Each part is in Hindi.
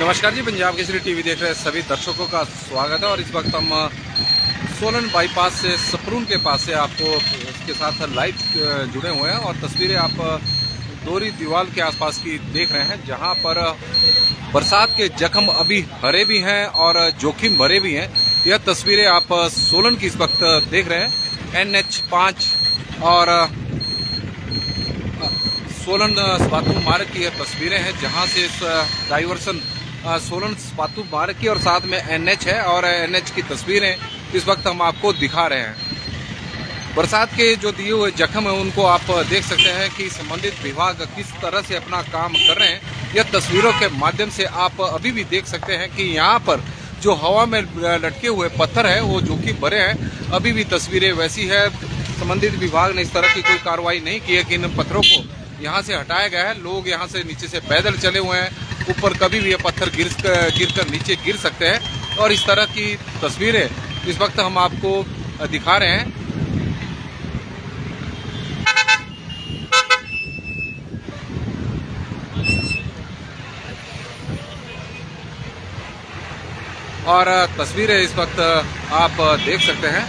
नमस्कार जी, पंजाब केसरी टीवी देख रहे सभी दर्शकों का स्वागत है। और इस वक्त हम सोलन बाईपास से सपरून के पास से आपको इसके साथ लाइव जुड़े हुए हैं और तस्वीरें आप दोहरी दीवार के आसपास की देख रहे हैं, जहां पर बरसात के जख्म अभी हरे भी हैं और जोखिम भरे भी हैं। यह तस्वीरें आप सोलन की इस वक्त देख रहे हैं। NH5 और सोलन स्पातू मार्ग की यह तस्वीरें हैं, जहां से इस डाइवर्सन सोलन स्पातू मार्ग की और साथ में NH है और NH की तस्वीरें इस वक्त हम आपको दिखा रहे हैं। बरसात के जो दिए हुए जख्म है उनको आप देख सकते हैं कि संबंधित विभाग किस तरह से अपना काम कर रहे हैं। यह तस्वीरों के माध्यम से आप अभी भी देख सकते हैं कि यहाँ पर जो हवा में लटके हुए पत्थर है वो जोखिम भरे हैं। अभी भी तस्वीरें वैसी है। संबंधित विभाग ने इस तरह की कोई कार्रवाई नहीं की है कि इन पत्थरों को यहाँ से हटाया गया है। लोग यहाँ से नीचे से पैदल चले हुए हैं। ऊपर कभी भी ये पत्थर गिर कर नीचे गिर सकते हैं और इस तरह की तस्वीरें इस वक्त हम आपको दिखा रहे हैं। और तस्वीरें इस वक्त आप देख सकते हैं।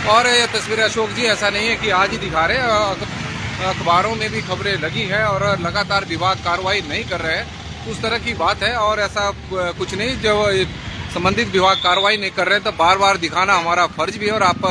और ये तस्वीरें अशोक जी ऐसा नहीं है कि आज ही दिखा रहे हैं, अखबारों में भी खबरें लगी है और लगातार विभाग कार्रवाई नहीं कर रहे हैं, उस तरह की बात है। और ऐसा कुछ नहीं, जब संबंधित विभाग कार्रवाई नहीं कर रहे तो बार बार दिखाना हमारा फर्ज भी है। और आप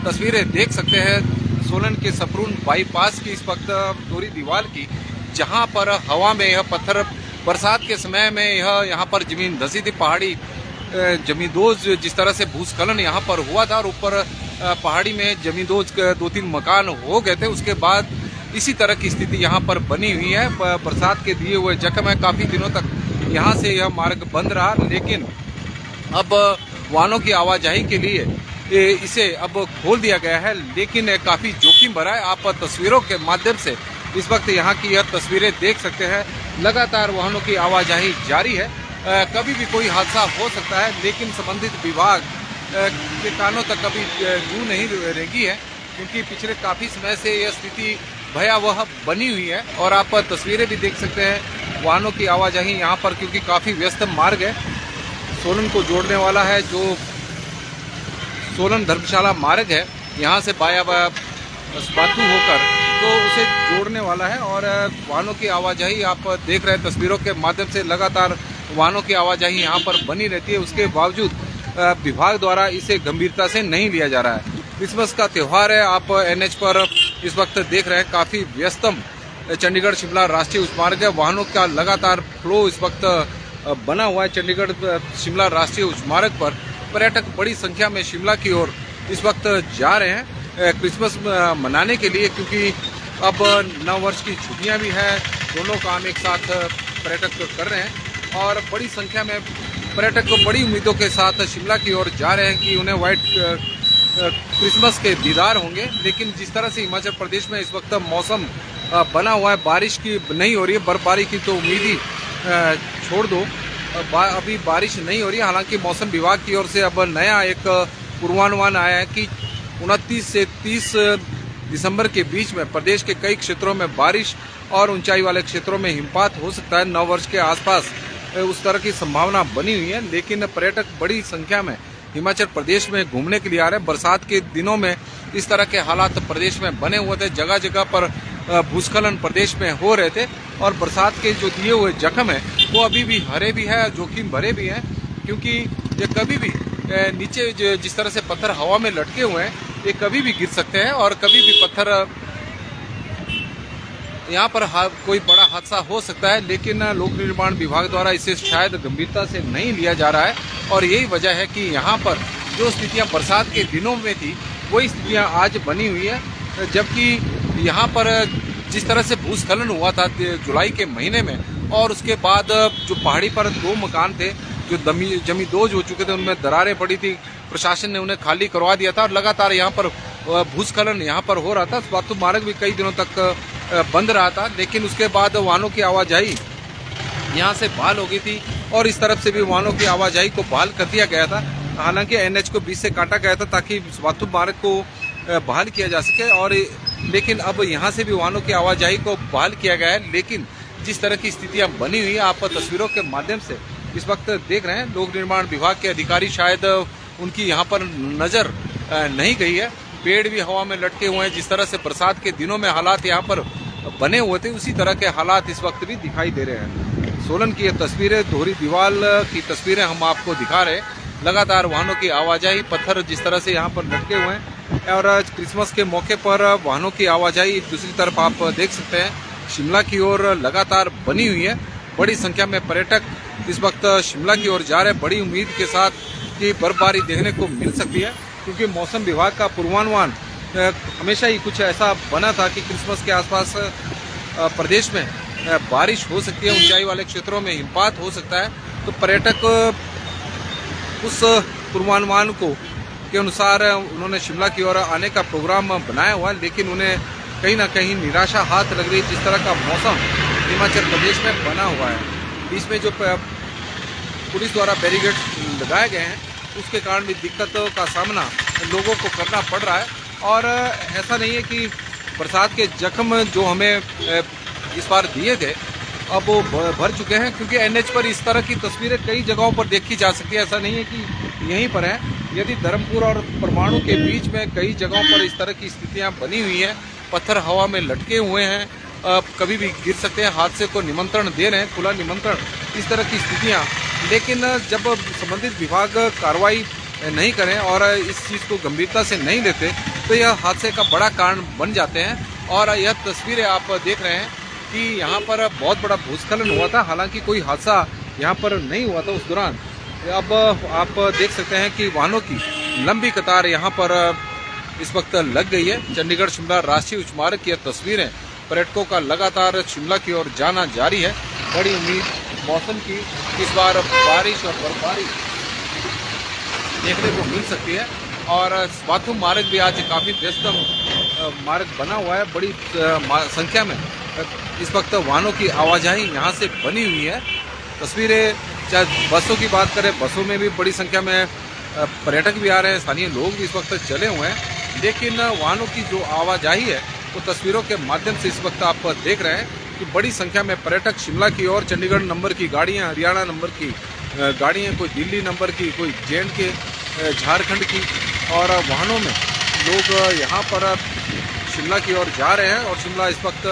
तस्वीरें देख सकते हैं सोलन के सपरून बाईपास की इस वक्त दोहरी दीवार की, जहां पर हवा में यह पत्थर बरसात के समय में यहाँ पर जमीन धसी थी। पहाड़ी जमींदोज जिस तरह से भूस्खलन यहाँ पर हुआ था और ऊपर पहाड़ी में जमींदोज 2-3 मकान हो गए थे, उसके बाद इसी तरह की स्थिति यहाँ पर बनी हुई है। बरसात के दिए हुए जख्म है। काफी दिनों तक यहाँ से यह मार्ग बंद रहा, लेकिन अब वाहनों की आवाजाही के लिए इसे अब खोल दिया गया है, लेकिन काफी जोखिम भरा है। आप तस्वीरों के माध्यम से इस वक्त यहाँ की यह तस्वीरें देख सकते हैं। लगातार वाहनों की आवाजाही जारी है। कभी भी कोई हादसा हो सकता है, लेकिन संबंधित विभाग के कानों तक कभी जू नहीं रेंगी है, क्योंकि पिछले काफी समय से यह स्थिति भयावह बनी हुई है। और आप तस्वीरें भी देख सकते हैं वाहनों की आवाजाही यहाँ पर, क्योंकि काफी व्यस्त मार्ग है। सोलन को जोड़ने वाला है जो सोलन धर्मशाला मार्ग है, यहाँ से बाया स्पातू होकर तो उसे जोड़ने वाला है। और वाहनों की आवाजाही आप देख रहे हैं तस्वीरों के माध्यम से। लगातार वाहनों की आवाजाही यहाँ पर बनी रहती है, उसके बावजूद विभाग द्वारा इसे गंभीरता से नहीं लिया जा रहा है। क्रिसमस का त्यौहार है। आप NH पर इस वक्त देख रहे हैं काफी व्यस्तम चंडीगढ़ शिमला राष्ट्रीय उच्च मार्ग है। वाहनों का लगातार फ्लो इस वक्त बना हुआ है। चंडीगढ़ शिमला राष्ट्रीय उच्च मार्ग पर पर्यटक बड़ी संख्या में शिमला की ओर इस वक्त जा रहे हैं क्रिसमस मनाने के लिए, क्योंकि अब नववर्ष की छुट्टियां भी है। दोनों काम एक साथ पर्यटक कर रहे हैं और बड़ी संख्या में पर्यटक को बड़ी उम्मीदों के साथ शिमला की ओर जा रहे हैं कि उन्हें व्हाइट क्रिसमस के दीदार होंगे। लेकिन जिस तरह से हिमाचल प्रदेश में इस वक्त मौसम बना हुआ है, बारिश की नहीं हो रही है। बर्फबारी की तो उम्मीद ही छोड़ दो, अभी बारिश नहीं हो रही है। हालांकि मौसम विभाग की ओर से अब नया एक पूर्वानुमान आया है कि 29 से 30 दिसंबर के बीच में प्रदेश के कई क्षेत्रों में बारिश और ऊंचाई वाले क्षेत्रों में हिमपात हो सकता है। नववर्ष के आसपास उस तरह की संभावना बनी हुई है, लेकिन पर्यटक बड़ी संख्या में हिमाचल प्रदेश में घूमने के लिए आ रहे हैं। बरसात के दिनों में इस तरह के हालात प्रदेश में बने हुए थे। जगह जगह पर भूस्खलन प्रदेश में हो रहे थे और बरसात के जो दिए हुए जख्म है वो अभी भी हरे भी है, जोखिम भरे भी हैं, क्योंकि ये कभी भी नीचे जिस तरह से पत्थर हवा में लटके हुए हैं ये कभी भी गिर सकते हैं और कभी भी पत्थर यहाँ पर कोई बड़ा हादसा हो सकता है। लेकिन लोक निर्माण विभाग द्वारा इसे शायद गंभीरता से नहीं लिया जा रहा है और यही वजह है कि यहाँ पर जो स्थितियाँ बरसात के दिनों में थी वही स्थितियाँ आज बनी हुई है। जबकि यहाँ पर जिस तरह से भूस्खलन हुआ था जुलाई के महीने में, और उसके बाद जो पहाड़ी पर 2 मकान थे जो जमींदोज हो चुके थे, उनमें दरारें पड़ी थी। प्रशासन ने उन्हें खाली करवा दिया था और लगातार यहाँ पर भूस्खलन यहाँ पर हो रहा था। स्पातू मार्ग भी कई दिनों तक बंद रहा था, लेकिन उसके बाद वाहनों की आवाजाही यहाँ से बहाल हो गई थी और इस तरफ से भी वाहनों की आवाजाही को बहाल कर दिया गया था। हालांकि NH को बीच से काटा गया था ताकि स्पातू मार्ग को बहाल किया जा सके और लेकिन अब यहाँ से भी वाहनों की आवाजाही को बहाल किया गया है। लेकिन जिस तरह की स्थितियां बनी हुई है, आप तस्वीरों के माध्यम से इस वक्त देख रहे हैं, लोक निर्माण विभाग के अधिकारी शायद उनकी यहाँ पर नजर नहीं गई है। पेड़ भी हवा में लटके हुए हैं। जिस तरह से बरसात के दिनों में हालात यहाँ पर बने हुए थे, उसी तरह के हालात इस वक्त भी दिखाई दे रहे हैं। सोलन की ये तस्वीरें, दोहरी दीवार की तस्वीरें हम आपको दिखा रहे हैं। लगातार वाहनों की आवाजाही, पत्थर जिस तरह से यहाँ पर लटके हुए हैं, और क्रिसमस के मौके पर वाहनों की आवाजाही दूसरी तरफ आप देख सकते हैं शिमला की ओर लगातार बनी हुई है। बड़ी संख्या में पर्यटक इस वक्त शिमला की ओर जा रहे हैं, बड़ी उम्मीद के साथ कि बर्फबारी देखने को मिल सकती है, क्योंकि मौसम विभाग का पूर्वानुमान हमेशा ही कुछ ऐसा बना था कि क्रिसमस के आसपास प्रदेश में बारिश हो सकती है, ऊंचाई वाले क्षेत्रों में हिमपात हो सकता है। तो पर्यटक उस पूर्वानुमान को के अनुसार उन्होंने शिमला की ओर आने का प्रोग्राम बनाया हुआ है, लेकिन उन्हें कहीं ना कहीं निराशा हाथ लग रही है। जिस तरह का मौसम हिमाचल प्रदेश में बना हुआ है, बीच में जो पुलिस द्वारा बैरिकेड लगाए गए हैं, उसके कारण भी दिक्कतों का सामना लोगों को करना पड़ रहा है। और ऐसा नहीं है कि बरसात के जख्म जो हमें इस बार दिए थे अब वो भर चुके हैं, क्योंकि एनएच पर इस तरह की तस्वीरें कई जगहों पर देखी जा सकती है। ऐसा नहीं है कि यहीं पर है, यदि धर्मपुर और परमाणु के बीच में कई जगहों पर इस तरह की स्थितियां बनी हुई हैं, पत्थर हवा में लटके हुए हैं, कभी भी गिर सकते हैं, हादसे को निमंत्रण दे रहे हैं, खुला निमंत्रण, इस तरह की स्थितियां। लेकिन जब संबंधित विभाग कार्रवाई नहीं करें और इस चीज़ को गंभीरता से नहीं लेते, तो यह हादसे का बड़ा कारण बन जाते हैं। और यह तस्वीरें आप देख रहे हैं कि यहाँ पर बहुत बड़ा भूस्खलन हुआ था, हालांकि कोई हादसा यहाँ पर नहीं हुआ था उस दौरान। अब आप देख सकते हैं कि वाहनों की लंबी कतार यहाँ पर इस वक्त लग गई है। चंडीगढ़ शिमला राष्ट्रीय उच्च मार्ग की तस्वीरें, पर्यटकों का लगातार शिमला की ओर जाना जारी है। बड़ी उम्मीद मौसम की इस बार बारिश और बर्फबारी देखने को मिल सकती है। और स्वाथुम मार्ग भी आज काफ़ी व्यस्त मार्ग बना हुआ है। बड़ी संख्या में इस वक्त वाहनों की आवाजाही यहाँ से बनी हुई है। तस्वीरें, चाहे बसों की बात करें, बसों में भी बड़ी संख्या में पर्यटक भी आ रहे हैं, स्थानीय लोग भी इस वक्त चले हुए हैं। लेकिन वाहनों की जो आवाजाही है वो तस्वीरों के माध्यम से इस वक्त आप देख रहे हैं कि बड़ी संख्या में पर्यटक शिमला की ओर, चंडीगढ़ नंबर की गाड़ियाँ, हरियाणा नंबर की गाड़ियाँ, कोई दिल्ली नंबर की, कोई जे झारखंड की, और वाहनों में लोग यहाँ पर शिमला की ओर जा रहे हैं। और शिमला इस वक्त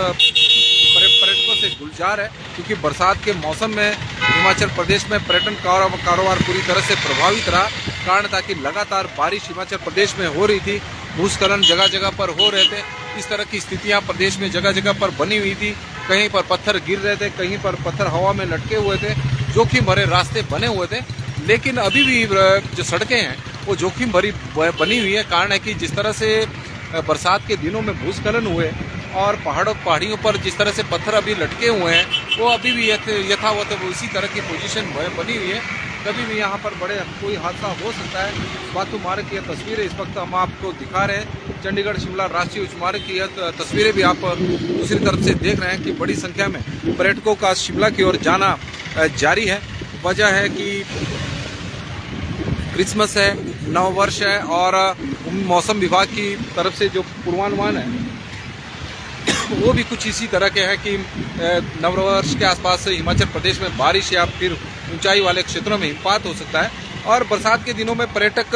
पर्यटकों से गुलजार है, क्योंकि बरसात के मौसम में हिमाचल प्रदेश में पर्यटन कारोबार पूरी तरह से प्रभावित रहा। कारण था कि लगातार बारिश हिमाचल प्रदेश में हो रही थी, भूस्खलन जगह जगह पर हो रहे थे। इस तरह की स्थितियां प्रदेश में जगह जगह पर बनी हुई थी। कहीं पर पत्थर गिर रहे थे, कहीं पर पत्थर हवा में लटके हुए थे, जोखिम भरे रास्ते बने हुए थे। लेकिन अभी भी जो सड़कें हैं वो जोखिम भरी बनी हुई है। कारण है कि जिस तरह से बरसात के दिनों में भूस्खलन हुए और पहाड़ियों पर जिस तरह से पत्थर अभी लटके हुए हैं, वो अभी भी यथावत उसी तरह की पोजीशन बनी हुई है। कभी भी यहाँ पर बड़े कोई हादसा हो सकता है। स्वाथुम मार्ग की तस्वीरें इस वक्त हम आपको दिखा रहे हैं। चंडीगढ़ शिमला राष्ट्रीय उच्च मार्ग की तस्वीरें भी आप दूसरी तरफ से देख रहे हैं कि बड़ी संख्या में पर्यटकों का शिमला की ओर जाना जारी है। वजह है कि क्रिसमस है, नववर्ष है, और मौसम विभाग की तरफ से जो पूर्वानुमान है वो भी कुछ इसी तरह के हैं कि नववर्ष के आसपास हिमाचल प्रदेश में बारिश या फिर ऊंचाई वाले क्षेत्रों में हिमपात हो सकता है। और बरसात के दिनों में पर्यटक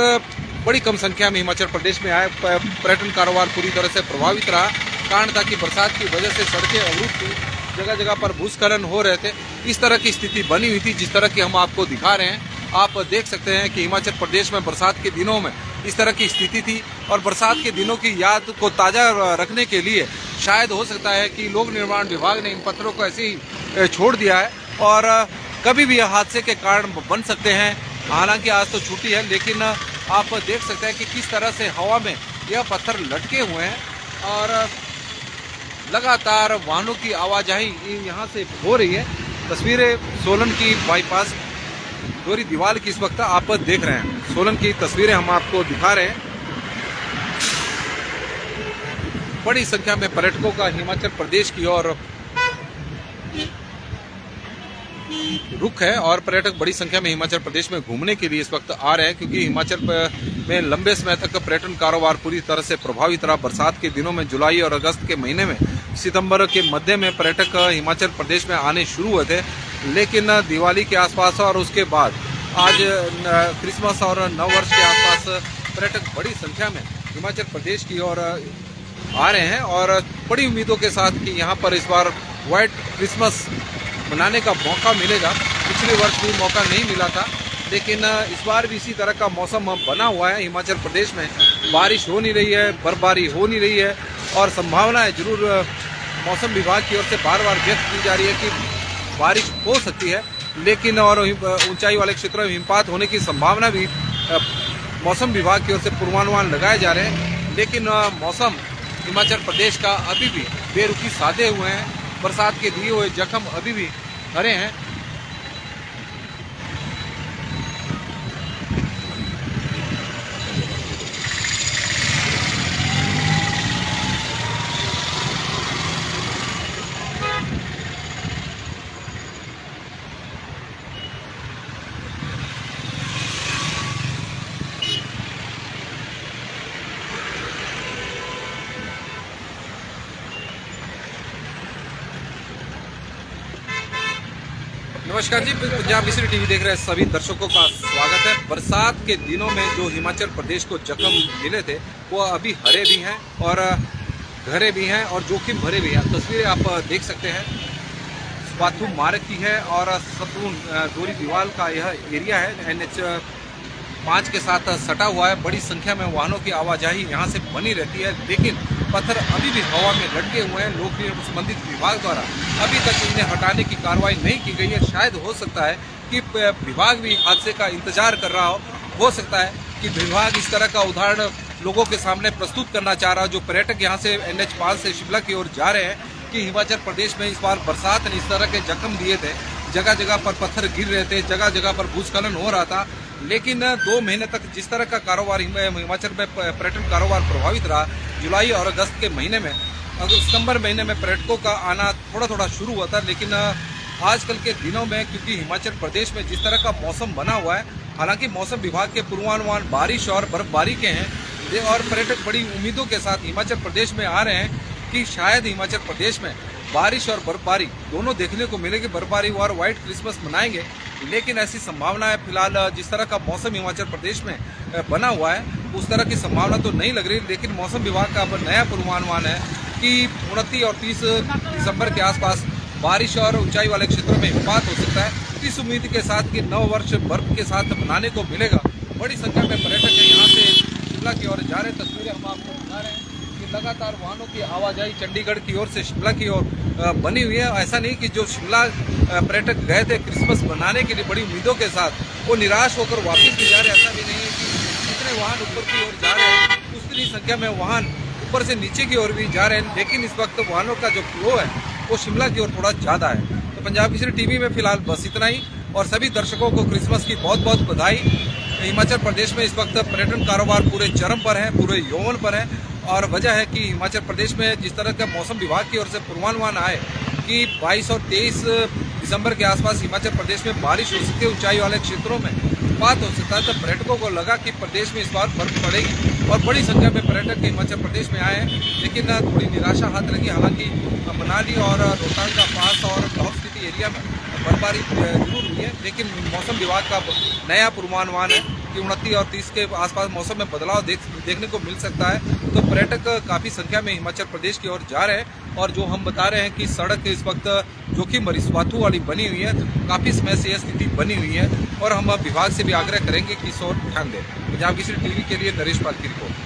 बड़ी कम संख्या में हिमाचल प्रदेश में आए। पर्यटन कारोबार पूरी तरह से प्रभावित रहा। कारण था कि बरसात की वजह से सड़कें अवरुद्ध थी, जगह जगह पर भूस्खलन हो रहे थे। इस तरह की स्थिति बनी हुई थी जिस तरह की हम आपको दिखा रहे हैं। आप देख सकते हैं कि हिमाचल प्रदेश में बरसात के दिनों में इस तरह की स्थिति थी। और बरसात के दिनों की याद को ताज़ा रखने के लिए शायद हो सकता है कि लोक निर्माण विभाग ने इन पत्थरों को ऐसे ही छोड़ दिया है, और कभी भी हादसे के कारण बन सकते हैं। हालांकि आज तो छुट्टी है, लेकिन आप देख सकते हैं कि किस तरह से हवा में यह पत्थर लटके हुए हैं और लगातार वाहनों की आवाजाही यहाँ से हो रही है। तस्वीरें सोलन की बाईपास दोहरी दीवार की इस वक्त आप देख रहे हैं। सोलन की तस्वीरें हम आपको दिखा रहे हैं। बड़ी संख्या में पर्यटकों का हिमाचल प्रदेश की ओर रुख है और पर्यटक बड़ी संख्या में हिमाचल प्रदेश में घूमने के लिए इस वक्त आ रहे हैं, क्योंकि हिमाचल में लंबे समय तक पर्यटन कारोबार पूरी तरह से प्रभावित रहा। बरसात के दिनों में जुलाई और अगस्त के महीने में, सितंबर के मध्य में पर्यटक हिमाचल प्रदेश में आने शुरू हुए थे, लेकिन दिवाली के आसपास और उसके बाद आज क्रिसमस और नववर्ष के आसपास पर्यटक बड़ी संख्या में हिमाचल प्रदेश की ओर आ रहे हैं और बड़ी उम्मीदों के साथ कि यहाँ पर इस बार व्हाइट क्रिसमस मनाने का मौका मिलेगा। पिछले वर्ष भी मौका नहीं मिला था, लेकिन इस बार भी इसी तरह का मौसम बना हुआ है। हिमाचल प्रदेश में बारिश हो नहीं रही है, बर्फबारी हो नहीं रही है और संभावना जरूर मौसम विभाग की ओर से बार बार व्यक्त की जा रही है कि बारिश हो सकती है, लेकिन और ऊंचाई वाले क्षेत्रों में हिमपात होने की संभावना भी मौसम विभाग की ओर से पूर्वानुमान लगाए जा रहे हैं। लेकिन मौसम हिमाचल प्रदेश का अभी भी बेरुखी साधे हुए हैं, बरसात के दिए हुए जख्म अभी भी हरे हैं। नमस्कार जी, पंजाब केसरी टीवी देख रहे सभी दर्शकों का स्वागत है। बरसात के दिनों में जो हिमाचल प्रदेश को जख्म मिले थे वो अभी हरे भी हैं और गहरे भी हैं और जोखिम भरे भी हैं। तस्वीरें आप देख सकते हैं, स्वाथू मार्ग की है और सतून दोरी दीवार का यह एरिया है, NH 5 के साथ सटा हुआ है। बड़ी संख्या में वाहनों की आवाजाही यहाँ से बनी रहती है, लेकिन पत्थर अभी भी हवा में लटके हुए हैं। लोक निर्माण संबंधित विभाग द्वारा अभी तक इन्हें हटाने की कार्रवाई नहीं की गई है। शायद हो सकता है कि विभाग भी हादसे का इंतजार कर रहा हो सकता है कि विभाग इस तरह का उदाहरण लोगों के सामने प्रस्तुत करना चाह रहा हो। जो पर्यटक यहाँ से NH 5 से शिमला की ओर जा रहे हैं कि हिमाचल प्रदेश में इस बार बरसात ने इस तरह के जख्म दिए थे, जगह जगह पर पत्थर गिर रहे थे, जगह जगह पर भूस्खलन हो रहा था। लेकिन 2 महीने तक जिस तरह का कारोबार हिमाचल में पर्यटन कारोबार प्रभावित रहा, जुलाई और अगस्त के महीने में, सितंबर महीने में पर्यटकों का आना थोड़ा थोड़ा शुरू हुआ था, लेकिन आजकल के दिनों में क्योंकि हिमाचल प्रदेश में जिस तरह का मौसम बना हुआ है, हालांकि मौसम विभाग के पूर्वानुमान बारिश और बर्फबारी के हैं और पर्यटक बड़ी उम्मीदों के साथ हिमाचल प्रदेश में आ रहे हैं कि शायद हिमाचल प्रदेश में बारिश और बर्फबारी दोनों देखने को मिलेगी। बर्फबारी और व्हाइट क्रिसमस मनाएंगे, लेकिन ऐसी संभावना है फिलहाल जिस तरह का मौसम हिमाचल प्रदेश में बना हुआ है उस तरह की संभावना तो नहीं लग रही। लेकिन मौसम विभाग का अब नया पूर्वानुमान है कि 29 और 30 दिसंबर के आसपास बारिश और ऊंचाई वाले क्षेत्रों में हिमपात हो सकता है। इस उम्मीद के साथ कि नव वर्ष बर्फ के साथ मनाने को मिलेगा। बड़ी संख्या में पर्यटक यहाँ से शिमला की ओर जा रहे हैं। तस्वीरें हम आपको दिखा रहे हैं कि लगातार वाहनों की आवाजाही चंडीगढ़ की ओर से शिमला की ओर बनी हुई है। ऐसा नहीं कि जो शिमला पर्यटक गए थे क्रिसमस मनाने के लिए बड़ी उम्मीदों के साथ, वो निराश होकर वापस भी जा रहे हैं। ऐसा भी नहीं है कि जितने वाहन ऊपर की ओर जा रहे हैं उतनी संख्या में वाहन ऊपर से नीचे की ओर भी जा रहे हैं, लेकिन इस वक्त वाहनों का जो फ्लो है वो शिमला की ओर थोड़ा ज़्यादा है। तो पंजाब केसरी टीवी में फिलहाल बस इतना ही और सभी दर्शकों को क्रिसमस की बहुत बहुत बधाई। हिमाचल प्रदेश में इस वक्त पर्यटन कारोबार पूरे चरम पर है, पूरे यौवन पर है और वजह है कि हिमाचल प्रदेश में जिस तरह का मौसम विभाग की ओर से पूर्वानुमान आए कि 22 और 23 दिसंबर के आसपास हिमाचल प्रदेश में बारिश हो सकती है, ऊंचाई वाले क्षेत्रों में बात हो सकता है, तो पर्यटकों को लगा कि प्रदेश में इस बार बर्फ पड़ेगी और बड़ी संख्या में पर्यटक हिमाचल प्रदेश में आए हैं। लेकिन थोड़ी निराशा हाथ लगी। हालांकि मनाली और रोहतांग का पास और लाहौल स्पीति एरिया में बर्फबारी जरूर हुई है, लेकिन मौसम विभाग का नया पूर्वानुमान है कि 29 और 30 के आसपास मौसम में बदलाव देखने को मिल सकता है। तो पर्यटक काफ़ी संख्या में हिमाचल प्रदेश की ओर जा रहे हैं और जो हम बता रहे हैं कि सड़क इस वक्त जोखिम भरी स्वाथू वाली बनी हुई है, काफ़ी समय से यह स्थिति बनी हुई है और हम विभाग से भी आग्रह करेंगे कि इस ओर ध्यान दें। पंजाब केसरी टीवी के लिए नरेश पाल की रिपोर्ट।